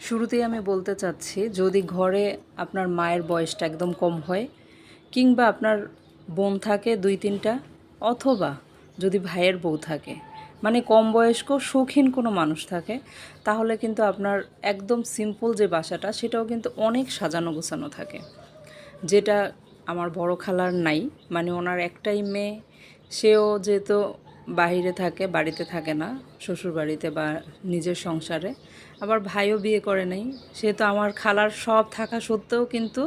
শুরুতেই আমি বলতে চাচ্ছি, যদি ঘরে আপনার মায়ের বয়সটা একদম কম হয়, কিংবা আপনার বোন থাকে 2-3টা, অথবা যদি ভাইয়ের বউ থাকে, মানে কম বয়স্ক শৌখিন কোনো মানুষ থাকে, তাহলে কিন্তু আপনার একদম সিম্পল যে বাসাটা সেটাও কিন্তু অনেক সাজানো গোছানো থাকে। যেটা আমার বড় খালার নাই, মানে ওনার একটাই মেয়ে, সেও যেহেতু বাহিরে থাকে, বাড়িতে থাকে না, শ্বশুর বাড়িতে বা নিজের সংসারে, আবার ভাইও বিয়ে করে নাই, সেহেতু আমার খালার সব থাকা সত্ত্বেও কিন্তু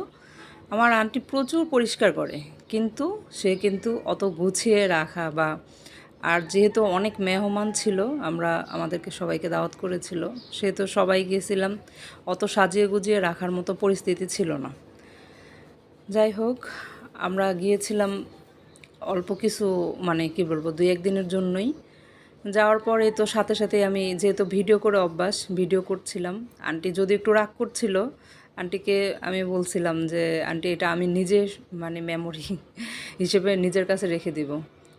আমার আন্টি প্রচুর পরিষ্কার করে, কিন্তু সে কিন্তু অত গুছিয়ে রাখা বা আর যেহেতু অনেক মেহমান ছিল, আমাদেরকে সবাইকে দাওয়াত করেছিল, সেহেতু সবাই গিয়েছিলাম, অত সাজিয়ে গুজিয়ে রাখার মতো পরিস্থিতি ছিল না। যাই হোক, আমরা গিয়েছিলাম অল্প কিছু, মানে কি বলবো, 2-1 দিনের জন্যই। যাওয়ার পরে তো সাথে সাথেই আমি যেহেতু ভিডিও করে অভ্যাস, ভিডিও করছিলাম। আন্টি যদি একটু রাগ করছিল, আন্টিকে আমি বলছিলাম যে আন্টি এটা আমি নিজে, মানে মেমোরি হিসেবে নিজের কাছে রেখে দিব।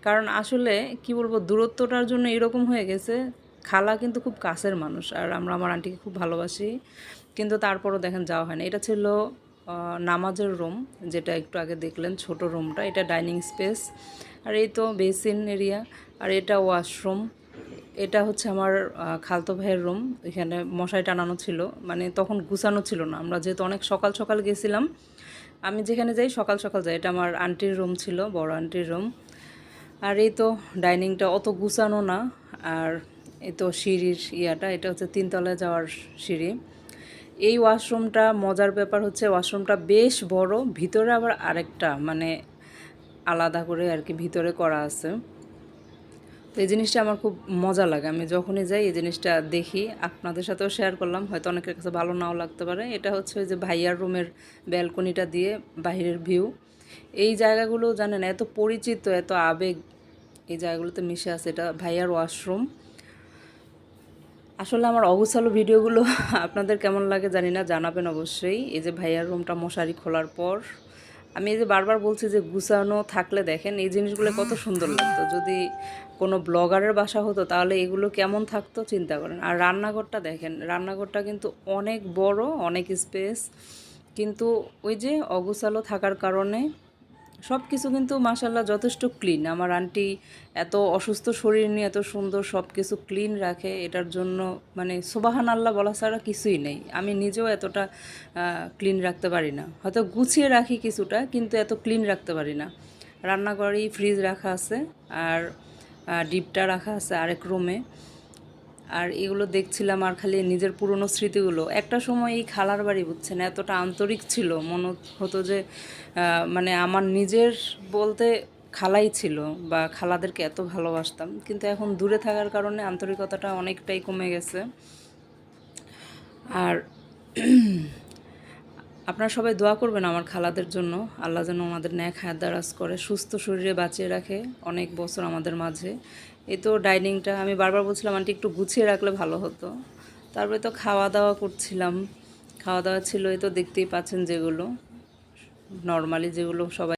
কারণ আসলে কি বলবো, দূরত্বটার জন্য এরকম হয়ে গেছে। খালা কিন্তু খুব কাছের মানুষ, আর আমরা আমার আন্টিকে খুব ভালোবাসি, কিন্তু তারপরও দেখেন যাওয়া হয় না। এটা ছিল নামাজের রুম, যেটা একটু আগে দেখলেন, ছোট রুমটা, এটা ডাইনিং স্পেস, আর এই তো বেসিন এরিয়া, আর এটা ওয়াশরুম। এটা হচ্ছে আমার খালতো ভাইয়ের রুম, এখানে মশারি টানানো ছিল, মানে তখন গুছানো ছিল না, আমরা যেহেতু অনেক সকাল সকাল গেছিলাম। আমি যেখানে যাই সকাল সকাল যাই, এটা আমার আন্টির রুম ছিল, বড় আন্টির রুম। আর এই তো ডাইনিংটা অত গুছানো না। আর এই তো সিঁড়ির ইয়াটা, এটা হচ্ছে 3 তলায় যাওয়ার সিঁড়ি। এই ওয়াশরুমটা মজার ব্যাপার হচ্ছে, ওয়াশরুমটা বেশ বড়, ভিতরে আবার আরেকটা, মানে আলাদা করে আর কি ভিতরে করা আছে। তো এই জিনিসটা আমার খুব মজা লাগে, আমি যখনই যাই এই জিনিসটা দেখি, আপনাদের সাথেও শেয়ার করলাম, হয়তো অনেকের কাছে ভালো নাও লাগতে পারে। এটা হচ্ছে ওই যে ভাইয়ার রুমের ব্যালকনিটা দিয়ে বাইরের ভিউ। এই জায়গাগুলো জানেন এত পরিচিত, এত আবেগ এই জায়গাগুলোতে মিশে আছে। এটা ভাইয়ার ওয়াশরুম। আসলে আমার অগোছালো ভিডিওগুলো আপনাদের কেমন লাগে জানি না, জানাবেন অবশ্যই। এই যে ভাইয়ার রুমটা মশারি খোলার পর, আমি এই যে বারবার বলছি যে গুছানো থাকলে দেখেন এই জিনিসগুলো কত সুন্দর লাগতো। যদি কোনো ব্লগারের বাসা হতো তাহলে এগুলো কেমন থাকতো চিন্তা করেন। আর রান্নাঘরটা দেখেন, রান্নাঘরটা কিন্তু অনেক বড়, অনেক স্পেস, কিন্তু ওই যে অগোছালো থাকার কারণে সব কিছু কিন্তু মাশাল্লাহ যথেষ্ট ক্লিন। আমার আন্টি এত অসুস্থ শরীর নিয়ে এত সুন্দর সব কিছু ক্লিন রাখে, এটার জন্য মানে সুবাহান আল্লাহ বলা ছাড়া কিছুই নেই। আমি নিজেও এতটা ক্লিন রাখতে পারি না, হয়তো গুছিয়ে রাখি কিছুটা, কিন্তু এত ক্লিন রাখতে পারি না। রান্নাঘরেই ফ্রিজ রাখা আছে, আর ডিপটা রাখা আছে আরেক রুমে। আর এগুলো দেখছিলাম, আর খালি নিজের পুরনো স্মৃতিগুলো। একটা সময় এই খালার বাড়ি, বুঝছেন, এতটা আন্তরিক ছিল, মনে হতো যে মানে আমার নিজের বলতে খালাই ছিল, বা খালাদেরকে এত ভালোবাসতাম। কিন্তু এখন দূরে থাকার কারণে আন্তরিকতাটা অনেকটাই কমে গেছে। আর আপনারা সবাই দোয়া করবেন আমার খালাদের জন্য, আল্লাহ যেন আমাদের ন্যাক হায়াত দারাজ করে, সুস্থ শরীরে বাঁচিয়ে রাখে অনেক বছর আমাদের মাঝে। এই তো ডাইনিংটা আমি বারবার বলছিলাম আন্টি একটু গুছিয়ে রাখলে ভালো হতো। তারপরে তো খাওয়া দাওয়া করছিলাম, খাওয়া দাওয়া ছিল এই তো দেখতেই পাচ্ছেন, যেগুলো নর্মালি যেগুলো সবাই